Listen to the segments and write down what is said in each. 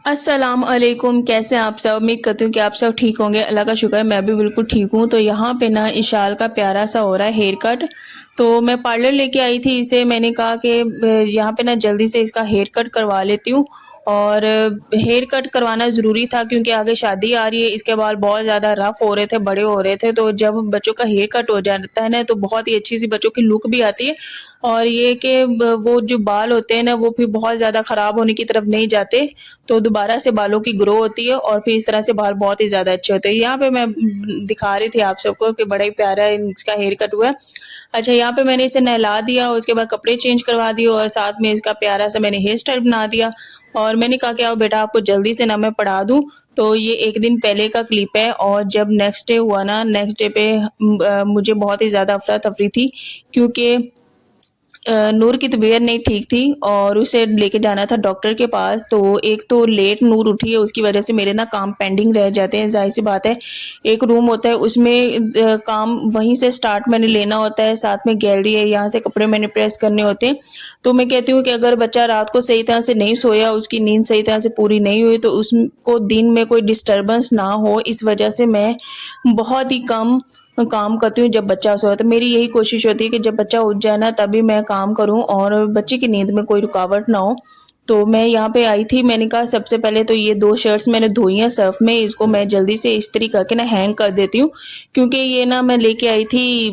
السلام علیکم، کیسے ہیں آپ سب؟ امید کرتی ہوں کہ آپ سب ٹھیک ہوں گے۔ اللہ کا شکر ہے میں بھی بالکل ٹھیک ہوں۔ تو یہاں پہ نا اشال کا پیارا سا ہو رہا ہے ہیئر کٹ، تو میں پارلر لے کے آئی تھی اسے۔ میں نے کہا کہ یہاں پہ نا جلدی سے اس کا ہیئر کٹ کروا لیتی ہوں، اور ہیئر کٹ کروانا ضروری تھا کیونکہ آگے شادی آ رہی ہے۔ اس کے بال بہت زیادہ رف ہو رہے تھے، بڑے ہو رہے تھے، تو جب بچوں کا ہیئر کٹ ہو جاتا ہے نا تو بہت ہی اچھی سی بچوں کی لک بھی آتی ہے، اور یہ کہ وہ جو بال ہوتے ہیں نا وہ پھر بہت زیادہ خراب ہونے کی طرف نہیں جاتے، تو دوبارہ سے بالوں کی گرو ہوتی ہے، اور پھر اس طرح سے بال بہت ہی زیادہ اچھے ہوتے ہیں۔ یہاں پہ میں دکھا رہی تھی آپ سب کو کہ بڑا ہی پیارا اس کا ہیئر کٹ ہوا ہے۔ اچھا، یہاں پہ میں نے اسے نہلا دیا، اس کے بعد کپڑے چینج کروا دیے، اور ساتھ میں اس کا پیارا سا میں نے ہیئر اسٹائل بنا دیا، اور میں نے کہا کہ آؤ بیٹا آپ کو جلدی سے نہ میں پڑھا دوں۔ تو یہ ایک دن پہلے کا کلپ ہے، اور جب نیکسٹ ڈے ہوا نا، نیکسٹ ڈے پہ مجھے بہت ہی زیادہ افراتفری تھی، کیونکہ نور کی طبیعت نہیں ٹھیک تھی اور اسے لے کے جانا تھا ڈاکٹر کے پاس۔ تو ایک تو لیٹ نور اٹھی ہے، اس کی وجہ سے میرے نا کام پینڈنگ رہ جاتے ہیں، ظاہر سی بات ہے۔ ایک روم ہوتا ہے اس میں کام وہیں سے سٹارٹ میں نے لینا ہوتا ہے، ساتھ میں گیلری ہے، یہاں سے کپڑے میں نے پریس کرنے ہوتے ہیں۔ تو میں کہتی ہوں کہ اگر بچہ رات کو صحیح طرح سے نہیں سویا، اس کی نیند صحیح طرح سے پوری نہیں ہوئی، تو اس کو دن میں کوئی ڈسٹربنس نہ ہو، اس وجہ سے میں بہت ہی کم کام کرتی ہوں جب بچہ سویا۔ تو میری یہی کوشش ہوتی ہے کہ جب بچہ اٹھ جائے نا تبھی میں کام کروں، اور بچے کی نیند میں کوئی رکاوٹ نہ ہو۔ تو میں یہاں پہ آئی تھی، میں نے کہا سب سے پہلے تو یہ 2 شرٹس میں نے دھوئی ہیں سرف میں، اس کو میں جلدی سے استری کر کے نا ہینگ کر دیتی ہوں، کیونکہ یہ نا میں لے کے آئی تھی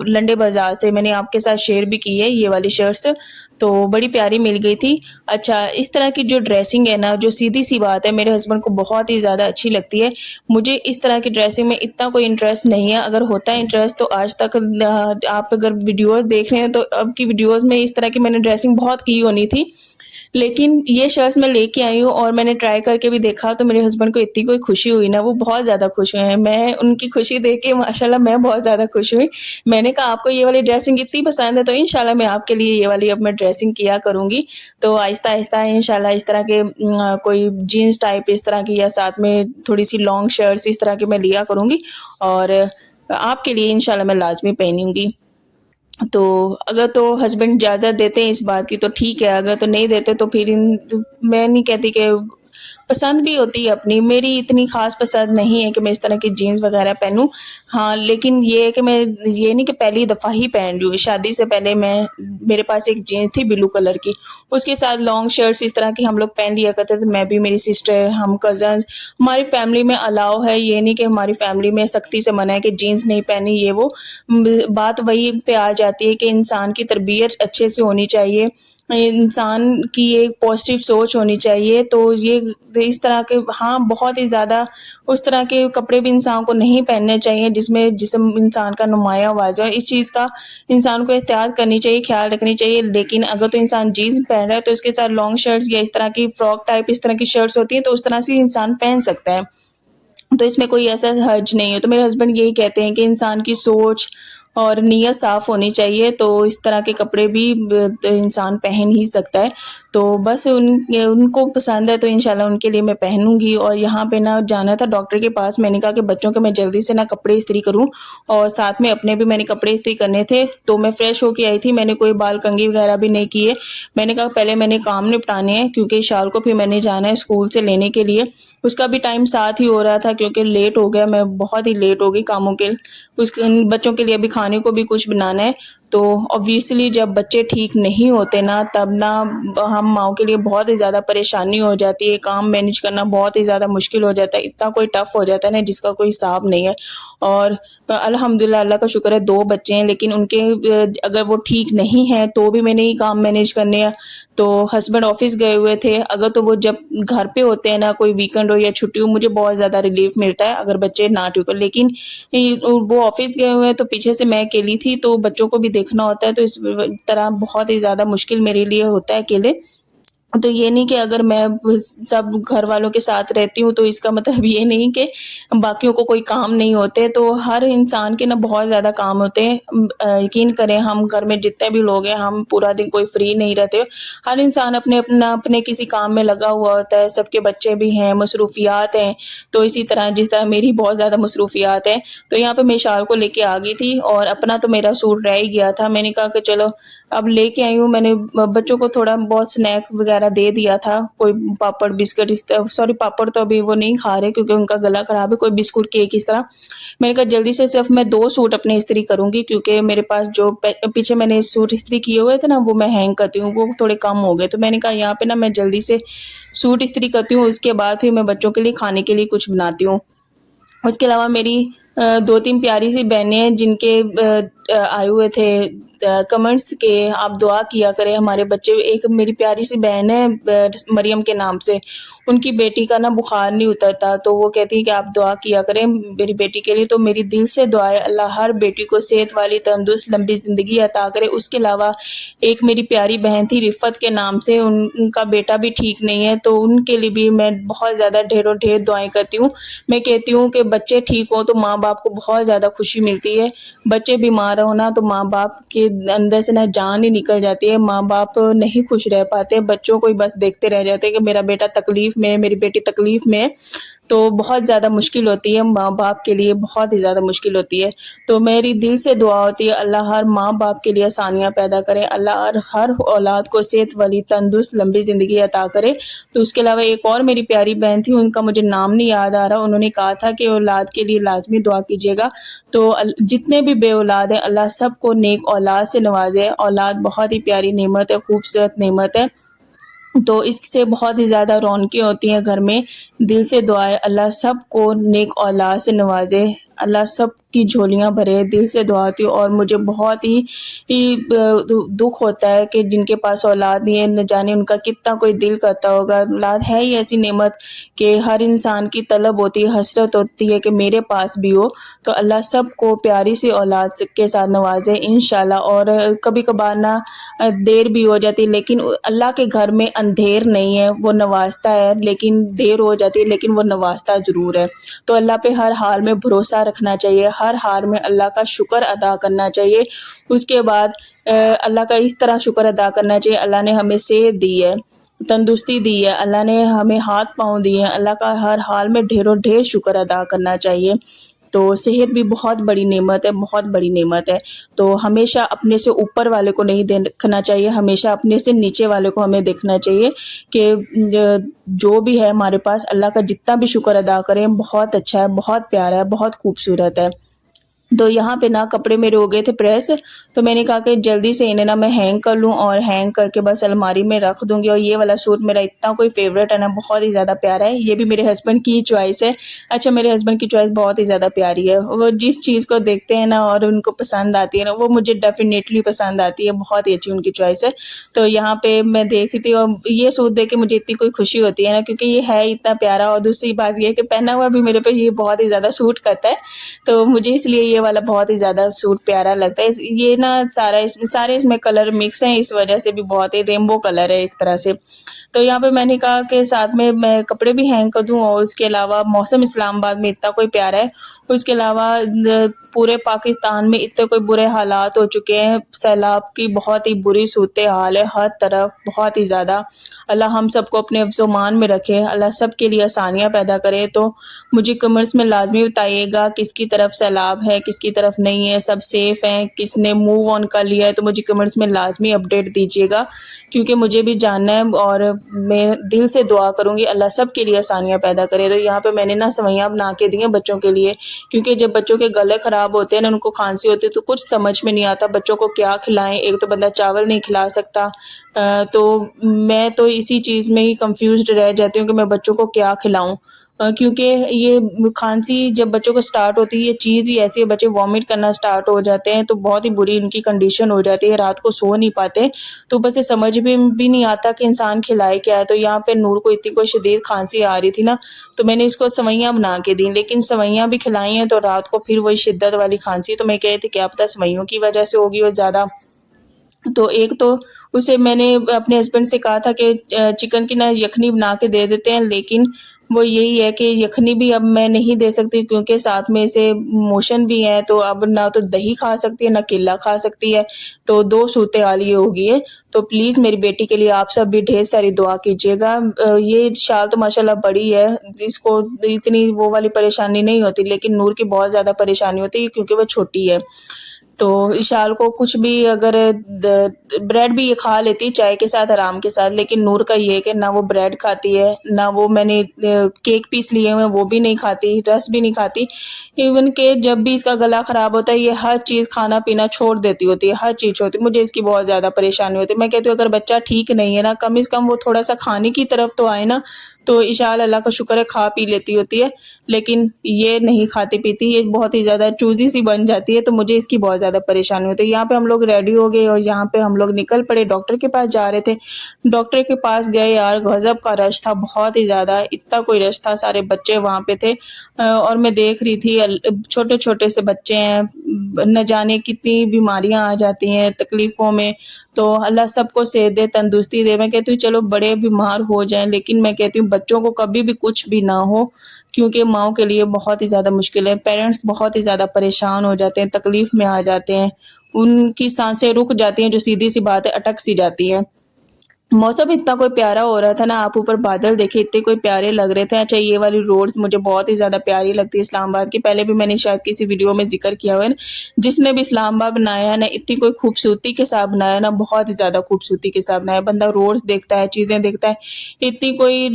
لنڈے بازار سے۔ میں نے آپ کے ساتھ شیئر بھی کی ہے یہ والی شرٹس، تو بڑی پیاری مل گئی تھی۔ اچھا، اس طرح کی جو ڈریسنگ ہے نا، جو سیدھی سی بات ہے، میرے ہسبینڈ کو بہت ہی زیادہ اچھی لگتی ہے۔ مجھے اس طرح کی ڈریسنگ میں اتنا کوئی انٹرسٹ نہیں ہے، اگر ہوتا ہے انٹرسٹ تو آج تک آپ اگر ویڈیوز دیکھ رہے ہیں تو اب کی ویڈیوز میں اس طرح کی میں نے ڈریسنگ بہت کی ہونی تھی، لیکن یہ شرٹس میں لے کے آئی ہوں اور میں نے ٹرائی کر کے بھی دیکھا، تو میرے ہسبینڈ کو اتنی کوئی خوشی ہوئی نا، وہ بہت زیادہ خوش ہوئے ہیں۔ میں ان کی خوشی دیکھ کے ماشاءاللہ میں بہت زیادہ خوش ہوئی۔ میں نے کہا آپ کو یہ والی ڈریسنگ اتنی پسند ہے تو انشاءاللہ میں آپ کے لیے یہ والی اب میں ڈریسنگ کیا کروں گی۔ تو آہستہ آہستہ انشاءاللہ اس طرح کے کوئی جینس ٹائپ اس طرح کی، یا ساتھ میں تھوڑی سی لانگ شرٹس اس طرح کی میں لیا کروں گی، اور آپ کے لیے انشاءاللہ میں لازمی پہنوں گی۔ تو اگر تو ہسبینڈ اجازت دیتے ہیں اس بات کی تو ٹھیک ہے، اگر تو نہیں دیتے تو پھر میں نہیں کہتی کہ پسند بھی ہوتی ہے اپنی، میری اتنی خاص پسند نہیں ہے کہ میں اس طرح کی جینس وغیرہ پہنوں۔ ہاں، لیکن یہ ہے کہ میں یہ نہیں کہ پہلی دفعہ ہی پہن رہی ہوں، شادی سے پہلے میرے پاس ایک جینس تھی بلو کلر کی، اس کے ساتھ لانگ شرٹس اس طرح کی ہم لوگ پہن لیا کرتے تھے، میں بھی، میری سسٹر، ہم کزنز، ہماری فیملی میں الاؤ ہے، یہ نہیں کہ ہماری فیملی میں سختی سے منع ہے کہ جینس نہیں پہنی، یہ وہ بات وہی پہ آ جاتی ہے کہ انسان کی تربیت اچھے سے ہونی چاہیے، انسان کی ایک پازیٹیو سوچ ہونی چاہیے۔ تو یہ اس طرح کے ہاں بہت ہی زیادہ اس طرح کے کپڑے بھی انسان کو نہیں پہننے چاہیے جس میں جسم انسان کا نمایاں واضح ہے، اس چیز کا انسان کو احتیاط کرنی چاہیے، خیال رکھنی چاہیے۔ لیکن اگر تو انسان جینس پہن رہا ہے تو اس کے ساتھ لانگ شرٹس یا اس طرح کی فراک ٹائپ اس طرح کی شرٹس ہوتی ہیں تو اس طرح سے انسان پہن سکتا ہے، تو اس میں کوئی ایسا حرج نہیں ہے۔ تو میرے ہسبینڈ یہی کہتے ہیں کہ انسان کی سوچ اور نیت صاف ہونی چاہیے، تو اس طرح کے کپڑے بھی انسان پہن ہی سکتا ہے۔ تو بس ان کو پسند ہے تو انشاءاللہ ان کے لیے میں پہنوں گی۔ اور یہاں پہ نہ جانا تھا ڈاکٹر کے پاس، میں نے کہا کہ بچوں کے میں جلدی سے نہ کپڑے استری کروں، اور ساتھ میں اپنے بھی میں نے کپڑے استری کرنے تھے، تو میں فریش ہو کے آئی تھی، میں نے کوئی بال کنگھی وغیرہ بھی نہیں کیے۔ میں نے کہا پہلے میں نے کام نپٹانے ہیں، کیونکہ شال کو پھر میں نے جانا ہے اسکول سے لینے کے لیے، اس کا بھی ٹائم ساتھ ہی ہو رہا تھا کیونکہ لیٹ ہو گیا، میں بہت ہی لیٹ ہو گئی کاموں کے، بچوں کے لیے بھی کھانے کو بھی کچھ بنانا ہے۔ تو obviously جب بچے ٹھیک نہیں ہوتے نا تب نا ہم ماؤں کے لیے بہت ہی زیادہ پریشانی ہو جاتی ہے، کام مینج کرنا بہت ہی زیادہ مشکل ہو جاتا ہے، اتنا کوئی ٹف ہو جاتا ہے نا جس کا کوئی حساب نہیں ہے۔ اور الحمدللہ اللہ کا شکر ہے 2 بچے ہیں، لیکن ان کے اگر وہ ٹھیک نہیں ہیں تو بھی میں نے ہی کام مینج کرنے ہیں۔ تو ہسبینڈ آفس گئے ہوئے تھے، اگر تو وہ جب گھر پہ ہوتے ہیں نا، کوئی ویکنڈ ہو یا چھٹی ہو، مجھے بہت زیادہ ریلیف ملتا ہے اگر بچے نہ ٹھیک ہو، لیکن وہ آفس گئے ہوئے ہیں تو پیچھے سے میں اکیلی تھی، تو بچوں کو بھی دیکھنا ہوتا ہے، تو اس طرح بہت ہی زیادہ مشکل میرے لیے ہوتا ہے اکیلے۔ تو یہ نہیں کہ اگر میں سب گھر والوں کے ساتھ رہتی ہوں تو اس کا مطلب یہ نہیں کہ باقیوں کو کوئی کام نہیں ہوتے، تو ہر انسان کے نا بہت زیادہ کام ہوتے ہیں۔ یقین کریں ہم گھر میں جتنے بھی لوگ ہیں ہم پورا دن کوئی فری نہیں رہتے، ہر انسان اپنے کسی کام میں لگا ہوا ہوتا ہے، سب کے بچے بھی ہیں، مصروفیات ہیں، تو اسی طرح جس طرح میری بہت زیادہ مصروفیات ہیں۔ تو یہاں پہ میں شال کو لے کے آ گئی تھی، اور اپنا تو میرا سوٹ رہ ہی گیا تھا، میں نے کہا کہ چلو اب لے کے آئی ہوں، میں نے بچوں کو تھوڑا بہت سنیک وغیرہ وغیرہ دے دیا تھا, کوئی پاپڑ بسکٹ سوری پاپڑ تو ابھی وہ نہیں کھا رہے کیونکہ ان کا گلا خراب ہے, کوئی بسکٹ کیک اس طرح. میں نے کہا جلدی سے صرف میں 2 سوٹ اپنے استری کروں گی کیونکہ میرے پاس جو پیچھے میں نے سوٹ استری کیے ہوئے تھے نا وہ میں ہینگ کرتی ہوں, وہ تھوڑے کم ہو گئے. تو میں نے کہا یہاں پہ نا میں جلدی سے سوٹ استری کرتی ہوں, اس کے بعد پھر میں بچوں کے لیے کھانے کے لیے کچھ بناتی ہوں. اس کے علاوہ میری 2-3 پیاری سی بہنیں ہیں جن کے آئے ہوئے تھے کمنٹس کے آپ دعا کیا کریں ہمارے بچے. ایک میری پیاری سی بہن ہے مریم کے نام سے, ان کی بیٹی کا نا بخار نہیں اترتا, تو وہ کہتی ہے کہ آپ دعا کیا کریں میری بیٹی کے لیے. تو میری دل سے دعا ہے اللہ ہر بیٹی کو صحت والی تندرست لمبی زندگی عطا کرے. اس کے علاوہ ایک میری پیاری بہن تھی رفت کے نام سے, ان کا بیٹا بھی ٹھیک نہیں ہے, تو ان کے لیے بھی میں بہت زیادہ ڈھیروں ڈھیر دعائیں کرتی ہوں. میں کہتی ہوں کہ بچے ٹھیک ہوں تو ماں باپ کو بہت زیادہ خوشی ملتی ہے. بچے بیمار ہو نا تو ماں باپ کے اندر سے نا جان ہی نکل جاتی ہے, ماں باپ نہیں خوش رہ پاتے, بچوں کو ہی بس دیکھتے رہ جاتے ہیں کہ میرا بیٹا تکلیف میں ہے, میری بیٹی تکلیف میں ہے. تو بہت زیادہ مشکل ہوتی ہے ماں باپ کے لیے, بہت ہی زیادہ مشکل ہوتی ہے. تو میری دل سے دعا ہوتی ہے اللہ ہر ماں باپ کے لیے آسانیاں پیدا کرے, اللہ ہر اولاد کو صحت والی تندرست لمبی زندگی عطا کرے. تو اس کے علاوہ ایک اور میری پیاری بہن تھی, ان کا مجھے نام نہیں یاد آ رہا, انہوں نے کہا تھا کہ اولاد کے لیے لازمی دعا کیجیے گا. تو جتنے بھی بے اولاد ہیں اللہ سب کو نیک اولاد سے نوازے. اولاد بہت ہی پیاری نعمت ہے, خوبصورت نعمت ہے, تو اس سے بہت ہی زیادہ رونقیں ہوتی ہیں گھر میں. دل سے دعا ہے اللہ سب کو نیک اولاد سے نوازے, اللہ سب کی جھولیاں بھرے. دل سے دعا ہوتی ہے. اور مجھے بہت ہی دکھ ہوتا ہے کہ جن کے پاس اولاد نہیں ہے, نہ جانے ان کا کتنا کوئی دل کرتا ہوگا. اولاد ہے ہی ایسی نعمت کہ ہر انسان کی طلب ہوتی ہے, حسرت ہوتی ہے کہ میرے پاس بھی ہو. تو اللہ سب کو پیاری سی اولاد کے ساتھ نوازے انشاءاللہ. اور کبھی کبھار نہ دیر بھی ہو جاتی لیکن اللہ کے گھر میں اندھیر نہیں ہے, وہ نوازتا ہے لیکن دیر ہو جاتی ہے لیکن وہ نوازتا ضرور ہے. تو اللہ پہ ہر حال میں بھروسہ رکھنا چاہیے, ہر حال میں اللہ کا شکر ادا کرنا چاہیے. اس کے بعد اللہ کا اس طرح شکر ادا کرنا چاہیے اللہ نے ہمیں صحت دی ہے, تندرستی دی ہے, اللہ نے ہمیں ہاتھ پاؤں دیے ہیں, اللہ کا ہر حال میں ڈھیروں ڈھیر شکر ادا کرنا چاہیے. تو صحت بھی بہت بڑی نعمت ہے, بہت بڑی نعمت ہے. تو ہمیشہ اپنے سے اوپر والے کو نہیں دیکھنا چاہیے, ہمیشہ اپنے سے نیچے والے کو ہمیں دیکھنا چاہیے کہ جو بھی ہے ہمارے پاس اللہ کا جتنا بھی شکر ادا کریں بہت اچھا ہے, بہت پیارا ہے, بہت خوبصورت ہے. تو یہاں پہ نا کپڑے میرے ہو گئے تھے پریس, تو میں نے کہا کہ جلدی سے انہیں نا میں ہینگ کر لوں اور ہینگ کر کے بس الماری میں رکھ دوں گی. اور یہ والا سوٹ میرا اتنا کوئی فیوریٹ ہے نا, بہت ہی زیادہ پیارا ہے. یہ بھی میرے ہسبینڈ کی چوائس ہے. اچھا میرے ہسبینڈ کی چوائس بہت ہی زیادہ پیاری ہے, وہ جس چیز کو دیکھتے ہیں نا اور ان کو پسند آتی ہے نا وہ مجھے ڈیفینیٹلی پسند آتی ہے, بہت ہی اچھی ان کی چوائس ہے. تو یہاں پہ میں دیکھ رہی تھی اور یہ سوٹ دیکھ کے مجھے اتنی کوئی خوشی ہوتی ہے نا کیونکہ یہ ہے اتنا پیارا, اور دوسری بات یہ ہے کہ پہنا ہوا بھی میرے پہ یہ بہت ہی زیادہ سوٹ کرتا ہے. تو مجھے اس لیے یہ والا بہت ہی زیادہ سوٹ پیارا لگتا ہے. یہ نا سارے اس میں کلر مکس ہیں, اس وجہ سے بھی بہت ہی رینبو کلر ہے ایک طرح سے. تو یہاں پہ میں نے کہا کہ ساتھ میں کپڑے بھی ہینگ کر دوں, اور اس کے علاوہ موسم اسلام آباد میں اتنا کوئی پیارا ہے, اس کے علاوہ پورے پاکستان میں اتنے کوئی برے حالات ہو چکے ہیں, سیلاب کی بہت ہی بری صورتحال ہے ہر طرف, بہت ہی زیادہ. اللہ ہم سب کو اپنے حفظ و امان میں رکھے, اللہ سب کے لیے آسانیاں پیدا کرے. تو مجھے کمنٹس میں لازمی بتائیے گا کس کی طرف سیلاب ہے کس کی طرف نہیں ہے, سب سیف ہیں, کس نے موو آن کر لیا ہے. تو مجھے کمنٹس میں لازمی اپڈیٹ دیجیے گا کیونکہ مجھے بھی جاننا ہے, اور میں دل سے دعا کروں گی اللہ سب کے لیے آسانیاں پیدا کرے. تو یہاں پہ میں نے نا سوئیاں بنا کے دی ہیں بچوں کے لیے, کیونکہ جب بچوں کے گلے خراب ہوتے ہیں نا, ان کو کھانسی ہوتی ہے, تو کچھ سمجھ میں نہیں آتا بچوں کو کیا کھلائیں. ایک تو بندہ چاول نہیں کھلا سکتا, تو میں تو اسی چیز میں ہی کنفیوزڈ رہ جاتی ہوں کہ میں بچوں کو کیا کھلاؤں, کیونکہ یہ کھانسی جب بچوں کو سٹارٹ ہوتی ہے یہ چیز ہی ایسی ہے, بچے وامٹ کرنا سٹارٹ ہو جاتے ہیں, تو بہت ہی بری ان کی کنڈیشن ہو جاتی ہے, رات کو سو نہیں پاتے. تو بس یہ سمجھ بھی نہیں آتا کہ انسان کھلائے کیا ہے. تو یہاں پہ نور کو اتنی کوئی شدید کھانسی آ رہی تھی نا, تو میں نے اس کو سوئیاں بنا کے دیں, لیکن سوئیاں بھی کھلائی ہیں تو رات کو پھر وہی شدت والی کھانسی. تو میں کہہ رہی تھی کیا پتہ سوئیوں کی وجہ سے ہوگی وہ زیادہ. تو ایک تو اسے میں نے اپنے ہسبینڈ سے کہا تھا کہ چکن کی نا یخنی بنا کے دے دیتے ہیں, لیکن وہ یہی ہے کہ یخنی بھی اب میں نہیں دے سکتی کیونکہ ساتھ میں اسے موشن بھی ہے, تو اب نہ تو دہی کھا سکتی ہے نہ کیلا کھا سکتی ہے, تو 2 صورتحال یہ ہوگی ہے. تو پلیز میری بیٹی کے لیے آپ سب بھی ڈھیر ساری دعا کیجیے گا. یہ شال تو ماشاءاللہ بڑی ہے, اس کو اتنی وہ والی پریشانی نہیں ہوتی, لیکن نور کی بہت زیادہ پریشانی ہوتی ہے کیونکہ وہ چھوٹی ہے. تو اشال کو کچھ بھی اگر بریڈ بھی یہ کھا لیتی چائے کے ساتھ آرام کے ساتھ، لیکن نور کا یہ ہے کہ نہ وہ بریڈ کھاتی ہے، نہ وہ میں نے کیک پیس لیے ہوئے وہ بھی نہیں کھاتی، رس بھی نہیں کھاتی، ایون کہ جب بھی اس کا گلا خراب ہوتا ہے یہ ہر چیز کھانا پینا چھوڑ دیتی ہوتی ہے، ہر چیز چھوڑتی ہے۔ مجھے اس کی بہت زیادہ پریشانی ہوتی ہے۔ میں کہتی ہوں اگر بچہ ٹھیک نہیں ہے نا، کم از کم وہ تھوڑا سا کھانے کی طرف تو آئے نا، تو اشال اللہ کا شکر ہے کھا پی لیتی ہوتی ہے، لیکن یہ نہیں کھاتی پیتی، یہ بہت ہی زیادہ چوزی سی بن جاتی ہے، تو مجھے اس کی بہت زیادہ پریشانی ہوتی ہے۔ یہاں پہ ہم لوگ ریڈی ہو گئے اور یہاں پہ ہم لوگ نکل پڑے، ڈاکٹر کے پاس جا رہے تھے۔ ڈاکٹر کے پاس گئے، یار غضب کا رش تھا، بہت ہی زیادہ، اتنا کوئی رش تھا، سارے بچے وہاں پہ تھے، اور میں دیکھ رہی تھی چھوٹے چھوٹے سے بچے ہیں، نہ جانے کتنی بیماریاں آ جاتی ہیں تکلیفوں میں، تو اللہ سب کو صحت دے، تندرستی دے۔ میں کہتی ہوں چلو بڑے بیمار ہو جائیں، لیکن میں کہتی ہوں بچوں کو کبھی بھی کچھ بھی نہ ہو، کیونکہ ماؤں کے لیے بہت ہی زیادہ مشکل ہے، پیرنٹس بہت ہی زیادہ پریشان ہو جاتے ہیں، تکلیف میں آ جاتے ہیں، ان کی سانسیں رک جاتی ہیں، جو سیدھی سی بات ہے اٹک سی جاتی ہیں۔ موسم اتنا کوئی پیارا ہو رہا تھا نا، آپ اوپر بادل دیکھے اتنے کوئی پیارے لگ رہے تھے۔ اچھا یہ والی روڈز مجھے بہت ہی زیادہ پیاری لگتی ہے اسلام آباد کی، پہلے بھی میں نے شاید کسی ویڈیو میں ذکر کیا ہوا ہے نا، جس نے بھی اسلام آباد بنایا ہے نا، اتنی کوئی خوبصورتی کے ساتھ بنایا ہے نا، بہت ہی زیادہ خوبصورتی کے ساتھ بنایا ہے، بندہ روڈز دیکھتا ہے، چیزیں دیکھتا ہے، اتنی کوئی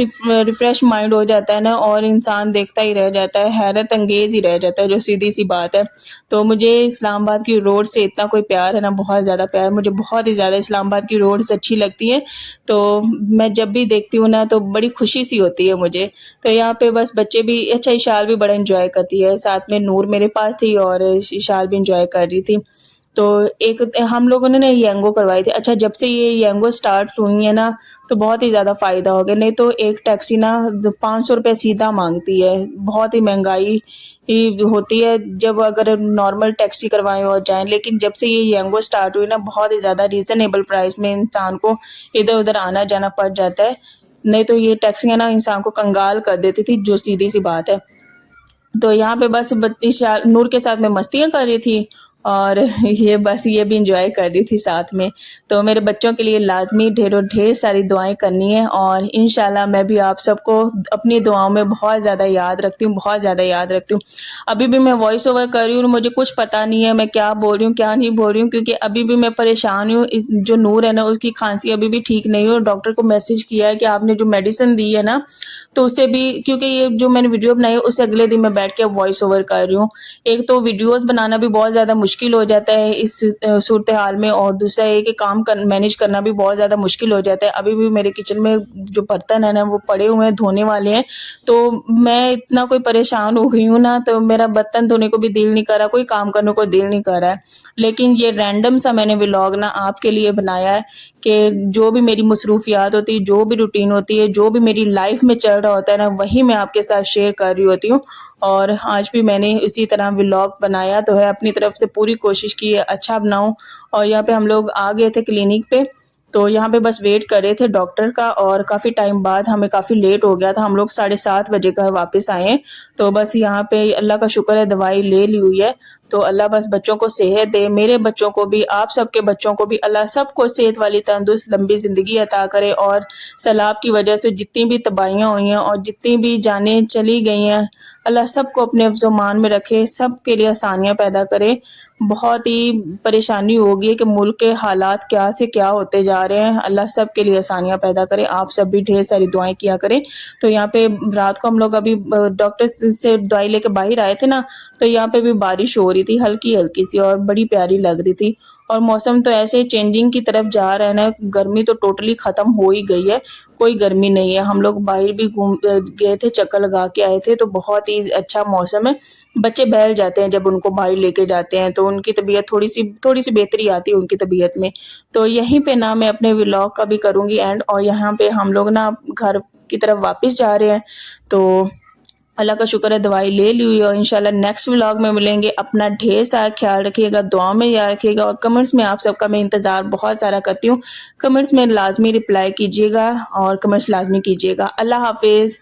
ریفریش مائنڈ ہو جاتا ہے نا، اور انسان دیکھتا ہی رہ جاتا ہے، حیرت انگیز ہی رہ جاتا ہے، جو سیدھی سی بات ہے۔ تو مجھے اسلام آباد کی روڈ سے اتنا کوئی پیار ہے نا، بہت زیادہ پیار، مجھے بہت ہی زیادہ اسلام آباد کی روڈز اچھی لگتی ہیں، تو میں جب بھی دیکھتی ہوں نا تو بڑی خوشی سی ہوتی ہے مجھے۔ تو یہاں پہ بس بچے بھی، اچھا اشال بھی بڑا انجوائے کرتی ہے، ساتھ میں نور میرے پاس تھی اور اشال بھی انجوائے کر رہی تھی۔ تو ایک ہم لوگوں نے نا یینگو کروائی تھی۔ اچھا جب سے یہ یینگو سٹارٹ ہوئی ہے نا تو بہت ہی زیادہ فائدہ ہو گیا، نہیں تو ایک ٹیکسی نا 500 روپے سیدھا مانگتی ہے، بہت ہی مہنگائی ہوتی ہے جب اگر نارمل ٹیکسی کروائیں اور جائیں، لیکن جب سے یہ یینگو سٹارٹ ہوئی نا بہت ہی زیادہ ریزنیبل پرائس میں انسان کو ادھر ادھر آنا جانا پڑ جاتا ہے، نہیں تو یہ ٹیکسیاں نا انسان کو کنگال کر دیتی تھی، جو سیدھی سی بات ہے۔ تو یہاں پہ بس نور کے ساتھ میں مستیاں کر رہی تھی، اور یہ بس یہ بھی انجوائے کر رہی تھی ساتھ میں۔ تو میرے بچوں کے لیے لازمی ڈھیر ساری دعائیں کرنی ہیں، اور انشاءاللہ میں بھی آپ سب کو اپنی دعاؤں میں بہت زیادہ یاد رکھتی ہوں، بہت زیادہ یاد رکھتی ہوں۔ ابھی بھی میں وائس اوور کر رہی ہوں، مجھے کچھ پتہ نہیں ہے میں کیا بول رہی ہوں کیا نہیں بول رہی ہوں، کیونکہ ابھی بھی میں پریشان ہوں۔ جو نور ہے نا اس کی کھانسی ابھی بھی ٹھیک نہیں ہو، ڈاکٹر کو میسج کیا ہے کہ آپ نے جو میڈیسن دی ہے نا، تو اسے بھی، کیونکہ یہ جو میں نے ویڈیو بنائی ہے اس سے اگلے دن میں بیٹھ کے وائس اوور کر رہی ہوں۔ ایک تو ویڈیوز بنانا بھی بہت زیادہ مشکل ہو جاتا ہے اس صورتحال میں، اور دوسرا یہ کہ کام مینیج کرنا بھی بہت زیادہ مشکل ہو جاتا ہے۔ ابھی بھی میرے کچن میں جو برتن ہے نا وہ پڑے ہوئے ہیں، دھونے والے ہیں، تو میں اتنا کوئی پریشان ہو گئی ہوں نا، تو میرا برتن دھونے کو بھی دل نہیں کر رہا، کوئی کام کرنے کو دل نہیں کر رہا ہے، لیکن یہ رینڈم سا میں نے ولاگ نا آپ کے لیے بنایا ہے کہ جو بھی میری مصروفیات ہوتی ہے، جو بھی روٹین ہوتی ہے، جو بھی میری لائف میں چل رہا ہوتا ہے نا، وہی میں آپ کے ساتھ شیئر کر رہی ہوتی ہوں، اور آج بھی میں نے اسی طرح ولاگ بنایا تو ہے، اپنی طرف سے پوری کوشش کی ہے اچھا بناؤں۔ اور یہاں پہ ہم لوگ آ گئے تھے کلینک پہ، تو یہاں پہ بس ویٹ کر رہے تھے ڈاکٹر کا، اور کافی ٹائم بعد ہمیں کافی لیٹ ہو گیا تھا، ہم لوگ 7:30 بجے کا واپس آئے ہیں۔ تو بس یہاں پہ اللہ کا شکر ہے دوائی لے لی ہوئی ہے، تو اللہ بس بچوں کو صحت دے، میرے بچوں کو بھی، آپ سب کے بچوں کو بھی، اللہ سب کو صحت والی تندرست لمبی زندگی عطا کرے، اور سیلاب کی وجہ سے جتنی بھی تباہیاں ہوئی ہیں اور جتنی بھی جانیں چلی گئی ہیں، اللہ سب کو اپنے حفظ و امان میں رکھے، سب کے لیے آسانیاں پیدا کرے۔ بہت ہی پریشانی ہوگی کہ ملک کے حالات کیا سے کیا ہوتے جا رہے ہیں، اللہ سب کے لیے آسانیاں پیدا کرے، آپ سب بھی ڈھیر ساری دعائیں کیا کریں۔ تو یہاں پہ رات کو ہم لوگ ابھی ڈاکٹر سے دوائی لے کے باہر آئے تھے نا، تو یہاں پہ بھی بارش ہو رہی تھی ہلکی ہلکی سی، اور بڑی پیاری لگ رہی تھی، اور موسم تو ایسے چینجنگ کی طرف جا رہا ہے نا، گرمی تو ٹوٹلی ختم ہو ہی گئی ہے، کوئی گرمی نہیں ہے۔ ہم لوگ باہر بھی گئے تھے، چکر لگا کے آئے تھے، تو بہت ہی اچھا موسم ہے، بچے بہل جاتے ہیں جب ان کو باہر لے کے جاتے ہیں، تو ان کی طبیعت تھوڑی سی بہتری آتی ہے ان کی طبیعت میں۔ تو یہیں پہ نا میں اپنے ولاگ کا بھی کروں گی اینڈ، اور یہاں پہ ہم لوگ نا گھر کی طرف واپس جا رہے ہیں، تو اللہ کا شکر ہے دوائی لے لی ہوئی ہے، اور انشاءاللہ نیکسٹ ولاگ میں ملیں گے۔ اپنا ڈھیر سارا خیال رکھیے گا، دعاؤں میں یاد رکھیے گا، اور کمنٹس میں آپ سب کا میں انتظار بہت سارا کرتی ہوں، کمنٹس میں لازمی رپلائی کیجیے گا، اور کمنٹس لازمی کیجیے گا۔ اللہ حافظ۔